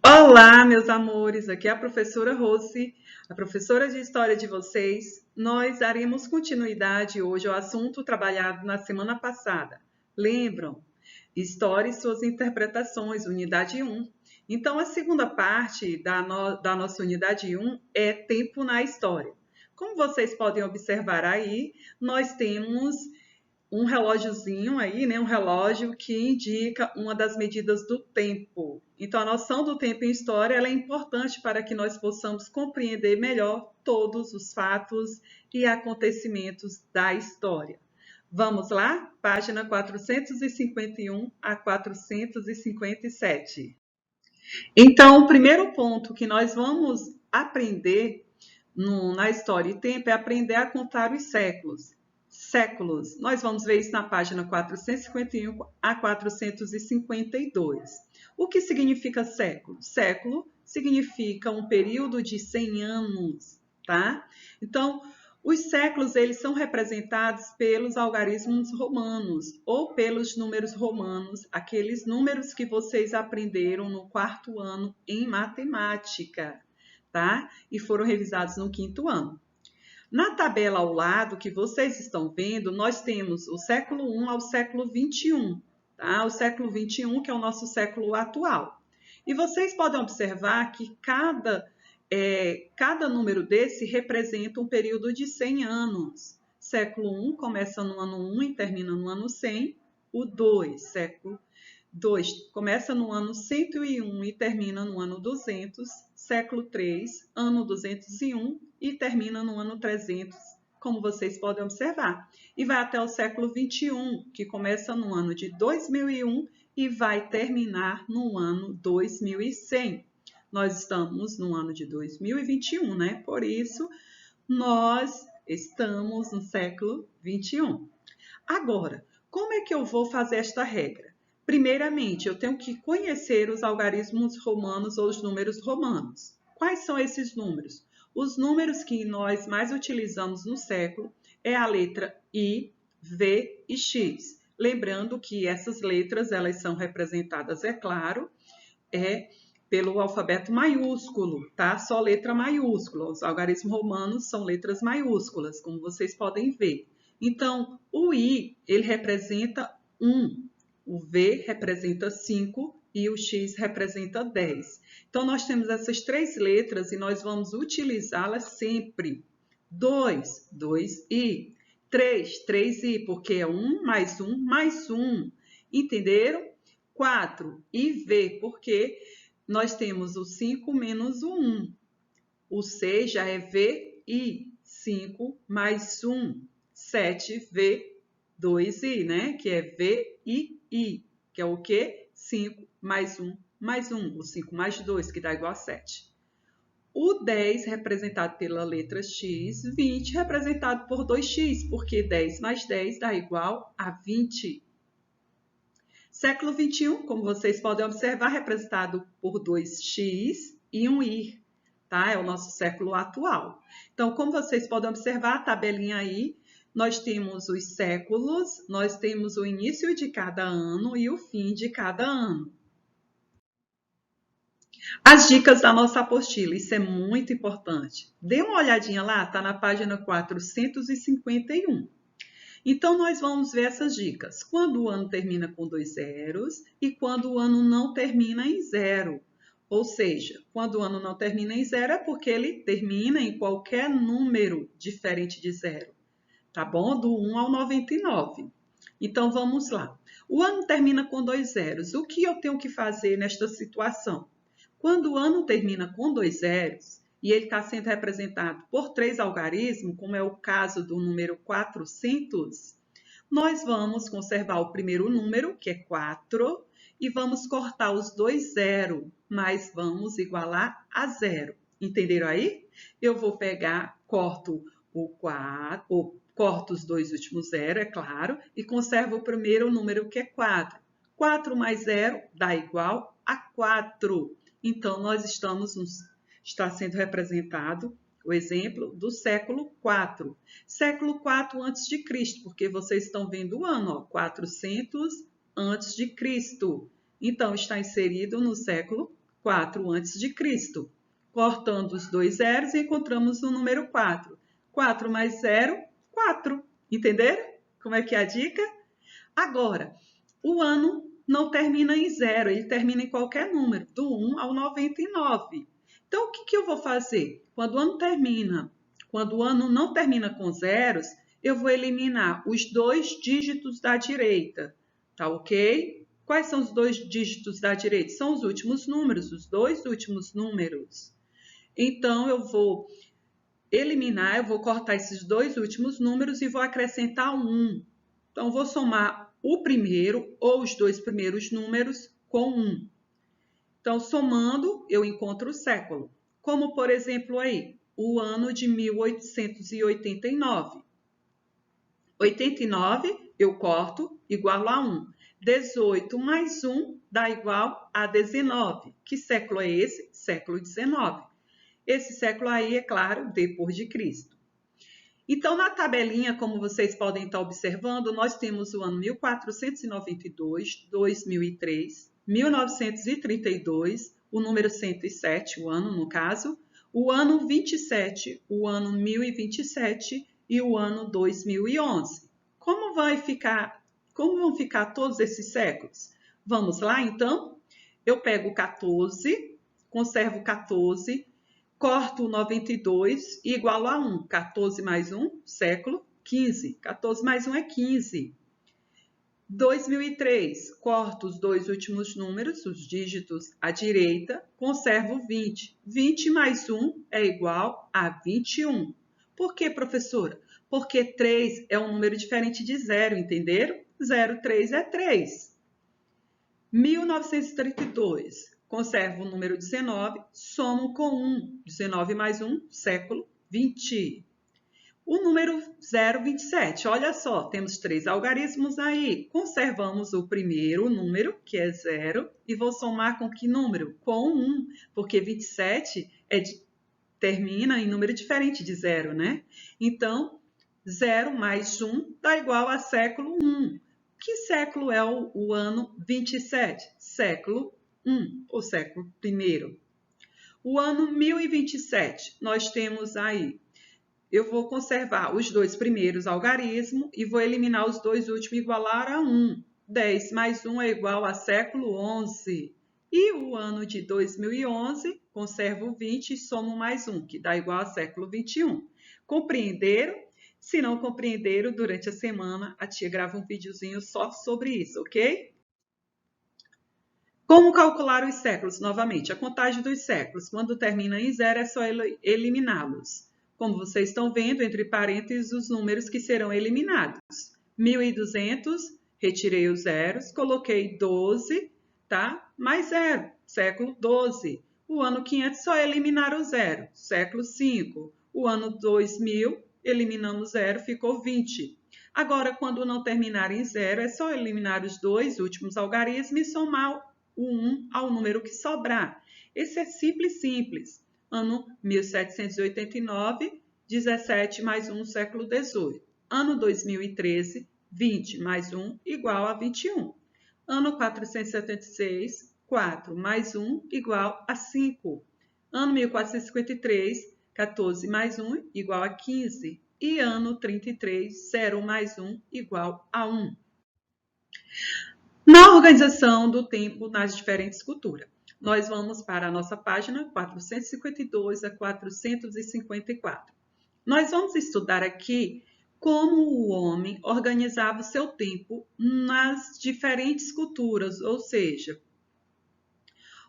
Olá, meus amores, aqui é a professora Rose, a professora de História de vocês. Nós daremos continuidade hoje ao assunto trabalhado na semana passada. Lembram? História e suas interpretações, unidade 1. Então, a segunda parte da nossa unidade 1 é Tempo na História. Como vocês podem observar aí, nós temos um relógiozinho aí, né? Um relógio que indica uma das medidas do tempo. Então, a noção do tempo em história ela é importante para que nós possamos compreender melhor todos os fatos e acontecimentos da história. Vamos lá? Página 451 a 457. Então, o primeiro ponto que nós vamos aprender na história e tempo é aprender a contar os séculos. Séculos. Nós vamos ver isso na página 451 a 452. O que significa século? Século significa um período de 100 anos, tá? Então, os séculos eles são representados pelos algarismos romanos ou pelos números romanos, aqueles números que vocês aprenderam no quarto ano em matemática, tá? E foram revisados no quinto ano. Na tabela ao lado que vocês estão vendo, nós temos o século I ao século XXI, tá? O século XXI que é o nosso século atual. E vocês podem observar que cada número desse representa um período de 100 anos. Século I começa no ano 1 e termina no ano 100. O 2, século 2, começa no ano 101 e termina no ano 200. Século 3, ano 201 e termina no ano 300, como vocês podem observar. E vai até o século 21, que começa no ano de 2001 e vai terminar no ano 2100. Nós estamos no ano de 2021, né? Por isso, nós estamos no século 21. Agora, como é que eu vou fazer esta regra? Primeiramente, eu tenho que conhecer os algarismos romanos ou os números romanos. Quais são esses números? Os números que nós mais utilizamos no século é a letra I, V e X. Lembrando que essas letras elas são representadas, é claro, pelo alfabeto maiúsculo, tá? Só letra maiúscula. Os algarismos romanos são letras maiúsculas, como vocês podem ver. Então, o I, ele representa 1, o V representa 5 e o X representa 10. Então, nós temos essas três letras e nós vamos utilizá-las sempre. 2, 2I. 3, 3I, porque é 1 mais 1 mais 1. Entenderam? 4, IV, porque nós temos o 5 menos o 1. O 6 já é VI, 5 mais 1. 7V, 2I, né? Que é VII, que é o quê? 5 mais 1 mais 1. O 5 mais 2, que dá igual a 7. O 10 representado pela letra X, 20 representado por 2x, porque 10 mais 10 dá igual a 20. Século XXI, como vocês podem observar, representado por 2x e um I, tá? É o nosso século atual. Então, como vocês podem observar, a tabelinha aí, nós temos os séculos, nós temos o início de cada ano e o fim de cada ano. As dicas da nossa apostila, isso é muito importante. Dê uma olhadinha lá, está na página 451. Então, nós vamos ver essas dicas. Quando o ano termina com 2 zeros e quando o ano não termina em 0. Ou seja, quando o ano não termina em 0 é porque ele termina em qualquer número diferente de 0. Tá bom? Do 1 ao 99. Então, vamos lá. O ano termina com 2 zeros. O que eu tenho que fazer nesta situação? Quando o ano termina com 2 zeros, e ele está sendo representado por 3 algarismos, como é o caso do número 400, nós vamos conservar o primeiro número, que é 4, e vamos cortar os 2 zeros, mas vamos igualar a 0. Entenderam aí? Eu vou pegar, corto o 4, corto os dois últimos zeros, é claro, e conservo o primeiro número, que é 4. 4 mais 0 dá igual a 4. Então, nós está sendo representado o exemplo do século IV. Século IV antes de Cristo, porque vocês estão vendo o ano, ó, 400 antes de Cristo. Então, está inserido no século 4 a.C. Cortando os dois zeros, encontramos o número 4. 4 mais 0, 4. Entenderam? Como é que é a dica? Agora, o ano não termina em 0, ele termina em qualquer número, do 1 ao 99. Então, o que eu vou fazer? Quando o ano não termina com zeros, eu vou eliminar os dois dígitos da direita, tá ok? Quais são os dois dígitos da direita? São os últimos números, os dois últimos números. Então, eu vou eliminar, eu vou cortar esses dois últimos números e vou acrescentar 1. Então, vou somar o primeiro ou os dois primeiros números com 1. Então, somando, eu encontro o século. Como, por exemplo, aí, o ano de 1889. 89 eu corto igual a 1. 18 mais 1 dá igual a 19. Que século é esse? Século XIX. Esse século aí, é claro, depois de Cristo. Então, na tabelinha, como vocês podem estar observando, nós temos o ano 1492, 2003, 1932, o número 107, o ano no caso, o ano 27, o ano 1027 e o ano 2011. Como vão ficar todos esses séculos? Vamos lá, então? Eu pego 14, conservo 14, corto o 92 igual a 1. 14 mais 1, século, 15. 14 mais 1 é 15. 2003, corto os dois últimos números, os dígitos à direita, conservo 20. 20 mais 1 é igual a 21. Por que, professora? Porque 3 é um número diferente de 0, entenderam? 0, 3 é 3. 1932, conservo o número 19, somo com 1. 19 mais 1, século, 20. O número 027, olha só, temos 3 algarismos aí. Conservamos o primeiro número, que é 0, e vou somar com que número? Com 1, porque 27 termina em número diferente de 0, né? Então, 0 mais 1 dá igual a século 1. Que século é o ano 27? Século I, ou século I. O ano 1027, nós temos aí, eu vou conservar os dois primeiros algarismos e vou eliminar os dois últimos igualar a 1. 10 mais 1 é igual a século XI. E o ano de 2011, conservo 20 e somo mais 1, que dá igual a século XXI. Compreenderam? Se não compreenderam, durante a semana, a tia grava um videozinho só sobre isso, ok? Como calcular os séculos? Novamente, a contagem dos séculos. Quando termina em 0, é só eliminá-los. Como vocês estão vendo, entre parênteses, os números que serão eliminados. 1200, retirei os zeros, coloquei 12, tá? Mais 0, século 12. O ano 500, só eliminar o zero, século 5. O ano 2000, eliminamos 0, ficou 20. Agora, quando não terminar em 0, é só eliminar os dois últimos algarismos e somar o 1 ao número que sobrar. Esse é simples. Ano 1789, 17 mais 1, século 18. Ano 2013, 20 mais 1 igual a 21. Ano 476, 4 mais 1 igual a 5. Ano 1453, 14 mais 1 igual a 15. E ano 33, 0 mais 1 igual a 1. Na organização do tempo nas diferentes culturas, nós vamos para a nossa página 452 a 454. Nós vamos estudar aqui como o homem organizava o seu tempo nas diferentes culturas, ou seja,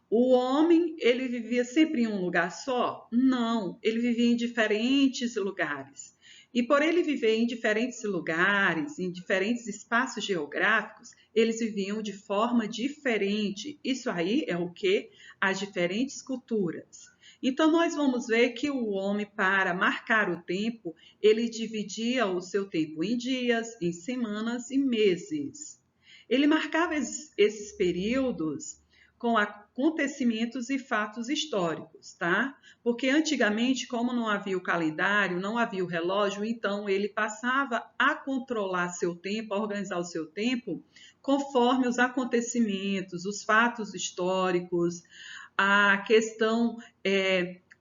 o homem, ele vivia sempre em um lugar só? Não, ele vivia em diferentes lugares. E por ele viver em diferentes lugares, em diferentes espaços geográficos, eles viviam de forma diferente. Isso aí é o quê? As diferentes culturas. Então, nós vamos ver que o homem, para marcar o tempo, ele dividia o seu tempo em dias, em semanas e meses. Ele marcava esses períodos com acontecimentos e fatos históricos, tá? Porque antigamente, como não havia o calendário, não havia o relógio, então ele passava a controlar seu tempo, a organizar o seu tempo conforme os acontecimentos, os fatos históricos, a questão,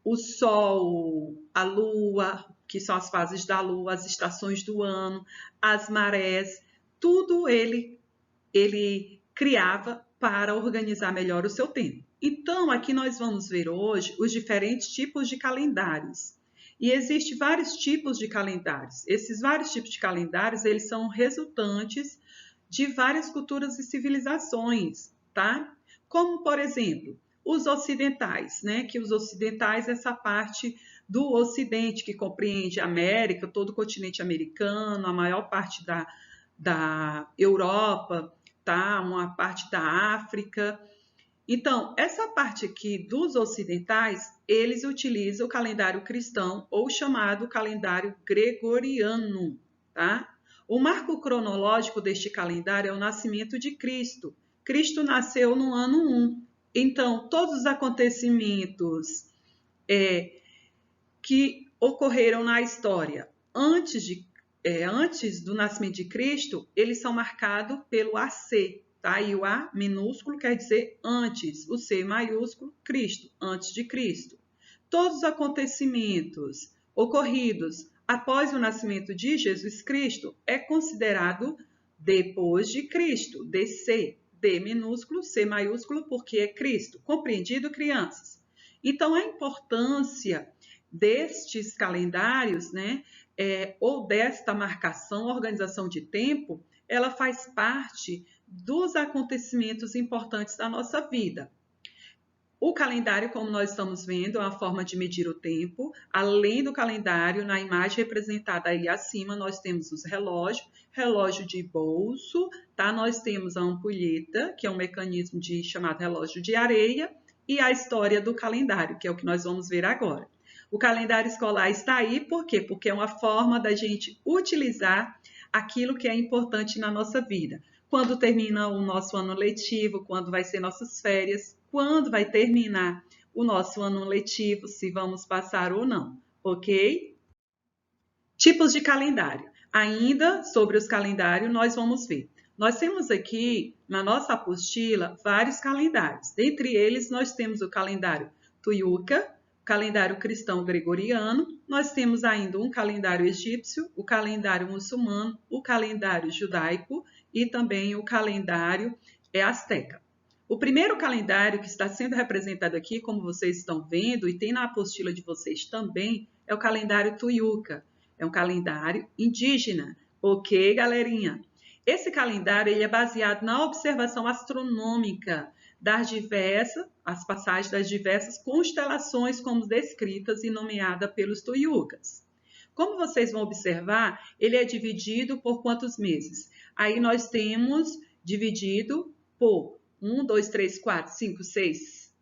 o Sol, a Lua, que são as fases da Lua, as estações do ano, as marés, tudo ele criava para organizar melhor o seu tempo. Então, aqui nós vamos ver hoje os diferentes tipos de calendários. E existem vários tipos de calendários. Esses vários tipos de calendários, eles são resultantes de várias culturas e civilizações, tá? Como, por exemplo, os ocidentais, né? Que os ocidentais, essa parte do Ocidente, que compreende a América, todo o continente americano, a maior parte da Europa, tá? Uma parte da África. Então, essa parte aqui dos ocidentais, eles utilizam o calendário cristão ou chamado calendário gregoriano, tá? O marco cronológico deste calendário é o nascimento de Cristo. Cristo nasceu no ano 1. Então, todos os acontecimentos que ocorreram na história antes do nascimento de Cristo, eles são marcados pelo AC, tá? E o A minúsculo quer dizer antes, o C maiúsculo, Cristo, antes de Cristo. Todos os acontecimentos ocorridos após o nascimento de Jesus Cristo é considerado depois de Cristo, DC, D minúsculo, C maiúsculo, porque é Cristo. Compreendido, crianças? Então, a importância destes calendários, né, ou desta marcação, organização de tempo, ela faz parte dos acontecimentos importantes da nossa vida. O calendário, como nós estamos vendo, é uma forma de medir o tempo. Além do calendário, na imagem representada aí acima, nós temos os relógios, relógio de bolso, tá? Nós temos a ampulheta, que é um mecanismo chamado relógio de areia, e a história do calendário, que é o que nós vamos ver agora. O calendário escolar está aí, por quê? Porque é uma forma da gente utilizar aquilo que é importante na nossa vida. Quando termina o nosso ano letivo, quando vai ser nossas férias, quando vai terminar o nosso ano letivo, se vamos passar ou não, ok? Tipos de calendário. Ainda sobre os calendários, nós vamos ver. Nós temos aqui, na nossa apostila, vários calendários. Dentre eles, nós temos o calendário Tuiuca, calendário cristão gregoriano, nós temos ainda um calendário egípcio, o calendário muçulmano, o calendário judaico e também o calendário asteca. O primeiro calendário que está sendo representado aqui, como vocês estão vendo, e tem na apostila de vocês também, é o calendário Tuiuca. É um calendário indígena, ok, galerinha? Esse calendário ele é baseado na observação astronômica as passagens das diversas constelações como descritas e nomeadas pelos tuiucas. Como vocês vão observar, ele é dividido por quantos meses? Aí nós temos dividido por 1, 2, 3, 4, 5, 6,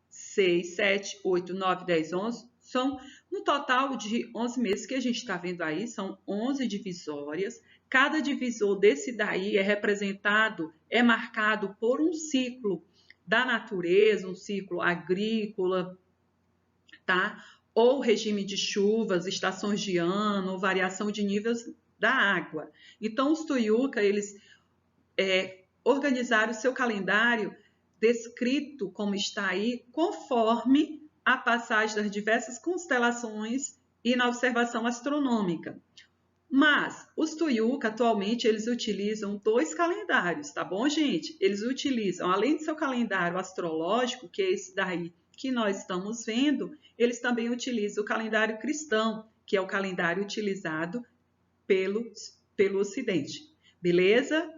7, 8, 9, 10, 11. São no total de 11 meses que a gente está vendo aí, são 11 divisórias. Cada divisor desse daí é marcado por um ciclo da natureza, um ciclo agrícola, tá? Ou regime de chuvas, estações de ano, ou variação de níveis da água. Então, os tuiuca, eles organizaram o seu calendário descrito como está aí, conforme a passagem das diversas constelações e na observação astronômica. Mas os tuiuca atualmente eles utilizam 2 calendários, tá bom, gente? Eles utilizam, além do seu calendário astrológico, que é esse daí que nós estamos vendo, eles também utilizam o calendário cristão, que é o calendário utilizado pelo Ocidente. Beleza?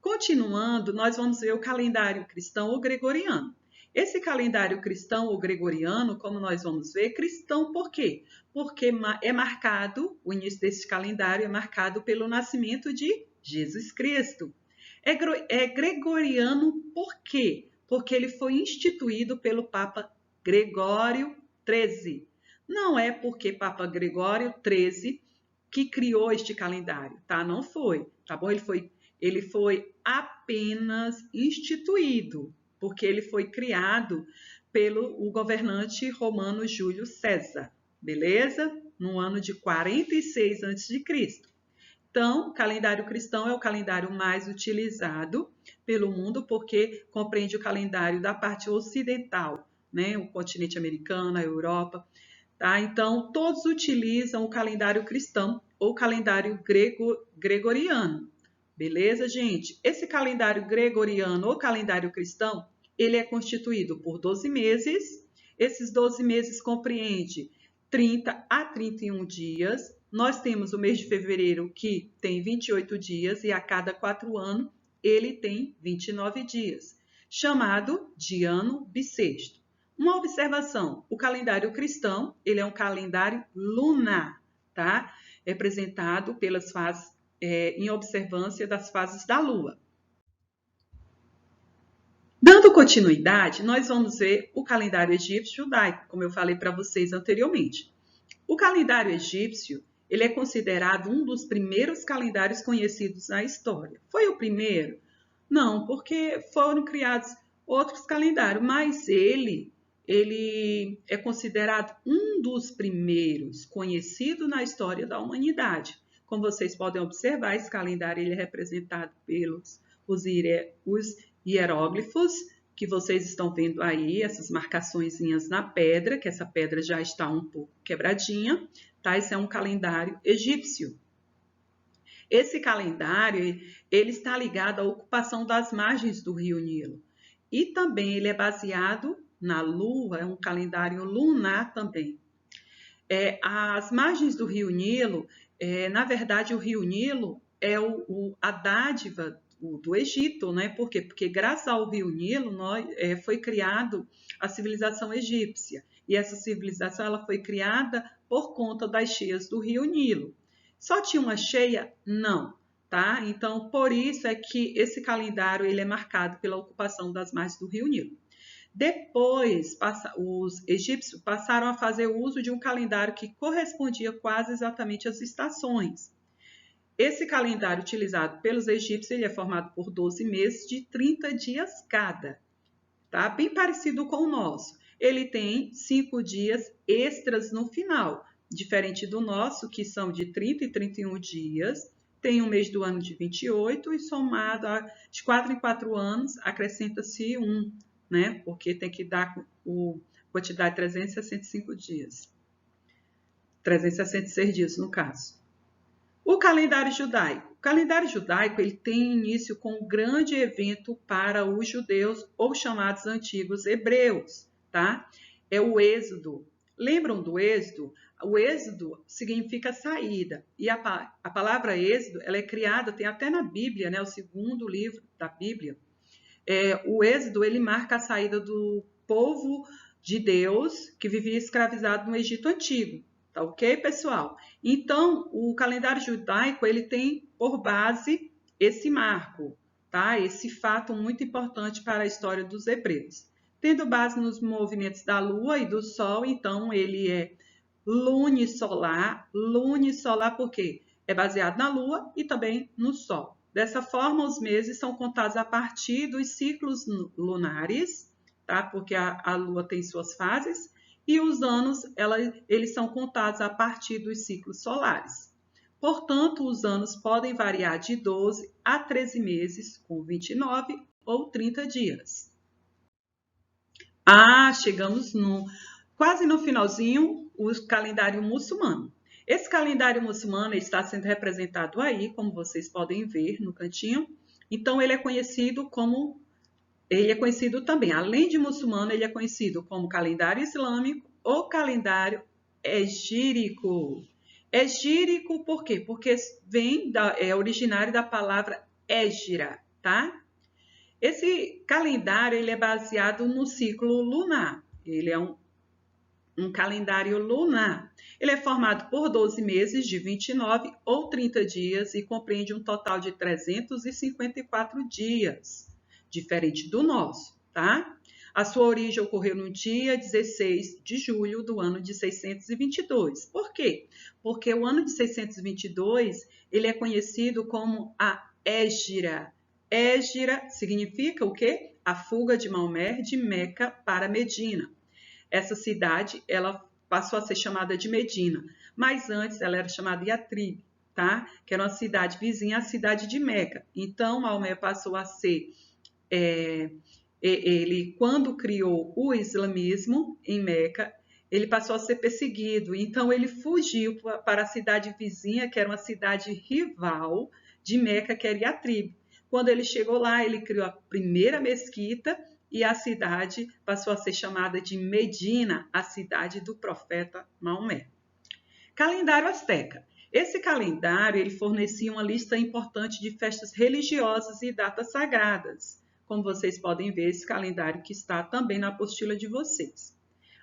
Continuando, nós vamos ver o calendário cristão ou gregoriano. Esse calendário cristão ou gregoriano, como nós vamos ver, cristão por quê? Porque o início desse calendário é marcado pelo nascimento de Jesus Cristo. É gregoriano por quê? Porque ele foi instituído pelo Papa Gregório XIII. Não é porque Papa Gregório XIII que criou este calendário, tá? Não foi, tá bom? Ele foi apenas instituído, porque ele foi criado pelo governante romano Júlio César, beleza? No ano de 46 a.C. Então, o calendário cristão é o calendário mais utilizado pelo mundo, porque compreende o calendário da parte ocidental né? O continente americano, a Europa, tá? Então, todos utilizam o calendário cristão ou calendário gregoriano. Beleza, gente? Esse calendário gregoriano ou calendário cristão, ele é constituído por 12 meses. Esses 12 meses compreendem 30 a 31 dias. Nós temos o mês de fevereiro, que tem 28 dias, e a cada 4 anos ele tem 29 dias, chamado de ano bissexto. Uma observação: o calendário cristão, ele é um calendário lunar, tá? Representado pelas fases, em observância das fases da Lua. Dando continuidade, nós vamos ver o calendário egípcio judaico, como eu falei para vocês anteriormente. O calendário egípcio, ele é considerado um dos primeiros calendários conhecidos na história. Foi o primeiro? Não, porque foram criados outros calendários, mas ele é considerado um dos primeiros conhecidos na história da humanidade. Como vocês podem observar, esse calendário ele é representado pelos os hieróglifos, que vocês estão vendo aí, essas marcaçõezinhas na pedra, que essa pedra já está um pouco quebradinha, tá? Esse é um calendário egípcio. Esse calendário, ele está ligado à ocupação das margens do rio Nilo. E também ele é baseado na Lua, é um calendário lunar também. As margens do rio Nilo, na verdade, o rio Nilo é a dádiva do Egito, né? Por quê? Porque graças ao rio Nilo foi criado a civilização egípcia. E essa civilização ela foi criada por conta das cheias do rio Nilo. Só tinha uma cheia? Não, tá? Então, por isso é que esse calendário ele é marcado pela ocupação das margens do rio Nilo. Depois, os egípcios passaram a fazer uso de um calendário que correspondia quase exatamente às estações. Esse calendário utilizado pelos egípcios ele é formado por 12 meses de 30 dias cada, tá? Bem parecido com o nosso. Ele tem 5 dias extras no final, diferente do nosso, que são de 30 e 31 dias. Tem um mês do ano de 28 e somado de 4 em 4 anos, acrescenta-se um, né? Porque tem que dar quantidade de 365 dias. 366 dias, no caso. O calendário judaico. O calendário judaico ele tem início com um grande evento para os judeus, ou chamados antigos hebreus, tá? É o Êxodo. Lembram do Êxodo? O Êxodo significa saída. E a palavra Êxodo ela é criada, tem até na Bíblia, né? O segundo livro da Bíblia. O Êxodo ele marca a saída do povo de Deus que vivia escravizado no Egito Antigo. Tá ok, pessoal? Então, o calendário judaico ele tem por base esse marco, tá? Esse fato muito importante para a história dos hebreus. Tendo base nos movimentos da Lua e do Sol, então ele é lunisolar. Lunisolar por quê? É baseado na Lua e também no Sol. Dessa forma, os meses são contados a partir dos ciclos lunares, tá? Porque a Lua tem suas fases. E os anos, eles são contados a partir dos ciclos solares. Portanto, os anos podem variar de 12 a 13 meses, com 29 ou 30 dias. Chegamos quase no finalzinho, o calendário muçulmano. Esse calendário muçulmano está sendo representado aí, como vocês podem ver no cantinho. Então, ele é conhecido também, além de muçulmano, ele é conhecido como calendário islâmico ou calendário egírico. Egírico por quê? Porque é originário da palavra égira, tá? Esse calendário ele é baseado no ciclo lunar. Ele é um calendário lunar. Ele é formado por 12 meses de 29 ou 30 dias e compreende um total de 354 dias. Diferente do nosso, tá? A sua origem ocorreu no dia 16 de julho do ano de 622. Por quê? Porque o ano de 622, ele é conhecido como a Égira. Égira significa o quê? A fuga de Maomé de Meca para Medina. Essa cidade, ela passou a ser chamada de Medina, mas antes ela era chamada Yatrib, tá? Que era uma cidade vizinha à cidade de Meca. Então, Maomé passou a ser ele, quando criou o islamismo em Meca, ele passou a ser perseguido. Então, ele fugiu para a cidade vizinha, que era uma cidade rival de Meca, que era Yatrib. Quando ele chegou lá, ele criou a primeira mesquita e a cidade passou a ser chamada de Medina, a cidade do profeta Maomé. Calendário Azteca. Esse calendário ele fornecia uma lista importante de festas religiosas e datas sagradas. Como vocês podem ver, esse calendário que está também na apostila de vocês.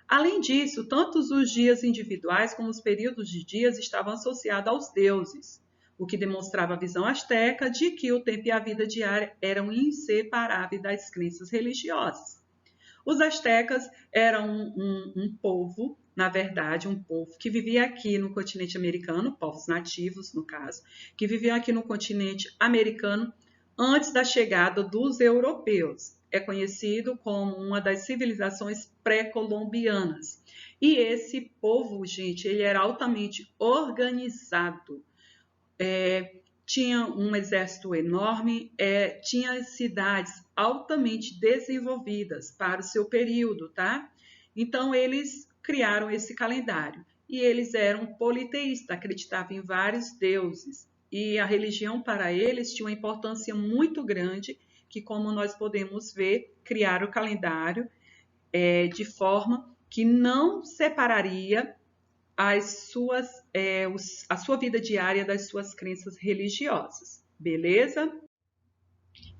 Além disso, tanto os dias individuais como os períodos de dias estavam associados aos deuses, o que demonstrava a visão asteca de que o tempo e a vida diária eram inseparáveis das crenças religiosas. Os astecas eram um povo, na verdade, um povo que vivia aqui no continente americano, povos nativos, no caso, que viviam aqui no continente americano antes da chegada dos europeus. É conhecido como uma das civilizações pré-colombianas. E esse povo, gente, ele era altamente organizado. Tinha um exército enorme, tinha cidades altamente desenvolvidas para o seu período, tá? Então, eles criaram esse calendário. E eles eram politeístas, acreditavam em vários deuses. E a religião para eles tinha uma importância muito grande, que, como nós podemos ver, criaram o calendário de forma que não separaria a sua vida diária das suas crenças religiosas. Beleza?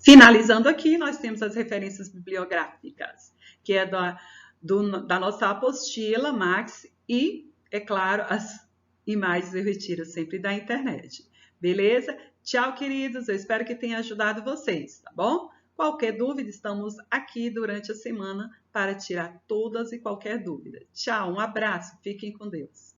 Finalizando aqui, nós temos as referências bibliográficas, que é da nossa apostila, Max, e, é claro, as imagens eu retiro sempre da internet. Beleza? Tchau, queridos. Eu espero que tenha ajudado vocês, tá bom? Qualquer dúvida, estamos aqui durante a semana para tirar todas e qualquer dúvida. Tchau, um abraço, fiquem com Deus.